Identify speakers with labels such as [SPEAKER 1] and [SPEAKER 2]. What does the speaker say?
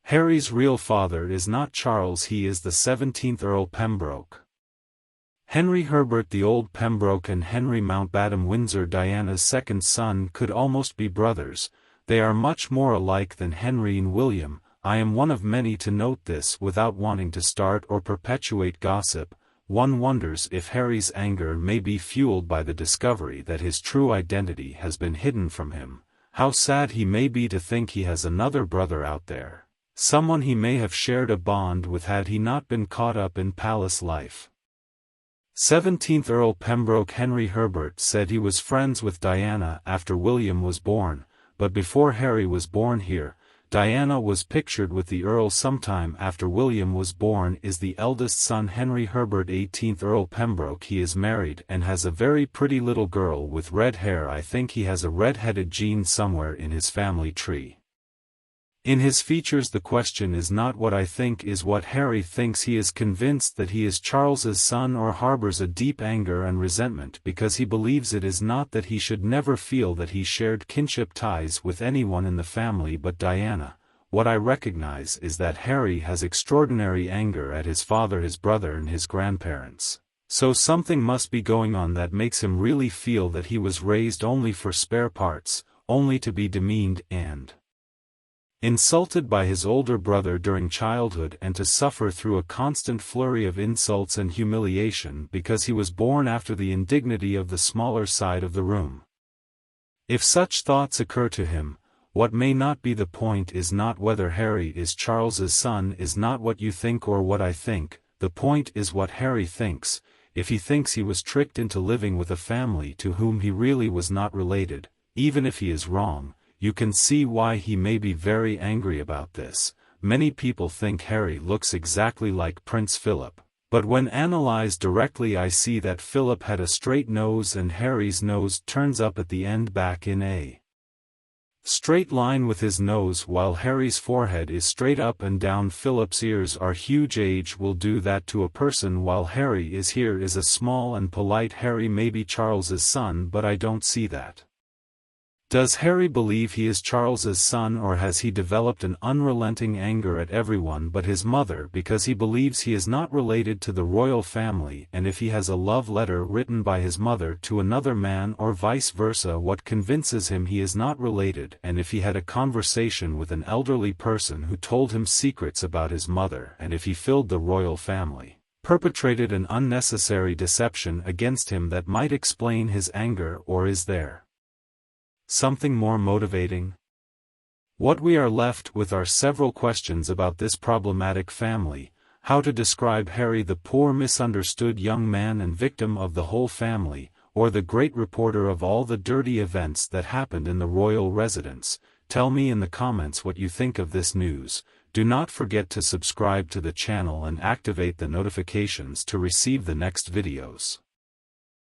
[SPEAKER 1] Harry's real father is not Charles, he is the 17th Earl Pembroke. Henry Herbert the Old Pembroke and Henry Mountbattum Windsor, Diana's second son, could almost be brothers. They are much more alike than Henry and William. I am one of many to note this without wanting to start or perpetuate gossip. One wonders if Harry's anger may be fueled by the discovery that his true identity has been hidden from him. How sad he may be to think he has another brother out there, someone he may have shared a bond with had he not been caught up in palace life. 17th Earl Pembroke Henry Herbert said he was friends with Diana after William was born, but before Harry was born here, Diana was pictured with the Earl sometime after William was born. Is the eldest son Henry Herbert 18th Earl Pembroke. He is married and has a very pretty little girl with red hair. I think he has a red-headed gene somewhere in his family tree. In his features the question is not what I think, is what Harry thinks. He is convinced that he is Charles's son, or harbors a deep anger and resentment because he believes it is not that he should never feel that he shared kinship ties with anyone in the family but Diana. What I recognize is that Harry has extraordinary anger at his father, his brother and his grandparents. So something must be going on that makes him really feel that he was raised only for spare parts, only to be demeaned and insulted by his older brother during childhood, and to suffer through a constant flurry of insults and humiliation because he was born after the indignity of the smaller side of the room. If such thoughts occur to him, what may not be the point is not whether Harry is Charles's son, is not what you think or what I think. The point is what Harry thinks. If he thinks he was tricked into living with a family to whom he really was not related, even if he is wrong, you can see why he may be very angry about this. Many people think Harry looks exactly like Prince Philip, but when analyzed directly I see that Philip had a straight nose and Harry's nose turns up at the end back in a straight line with his nose, while Harry's forehead is straight up and down. Philip's ears are huge. Age will do that to a person, while Harry is a small and polite. Harry may be Charles's son, but I don't see that. Does Harry believe he is Charles's son, or has he developed an unrelenting anger at everyone but his mother because he believes he is not related to the royal family? And if he has a love letter written by his mother to another man or vice versa, what convinces him he is not related? And if he had a conversation with an elderly person who told him secrets about his mother, and if he filled the royal family, perpetrated an unnecessary deception against him that might explain his anger, or is there something more motivating? What we are left with are several questions about this problematic family. How to describe Harry, the poor misunderstood young man and victim of the whole family, or the great reporter of all the dirty events that happened in the royal residence? Tell me in the comments what you think of this news. Do not forget to subscribe to the channel and activate the notifications to receive the next videos.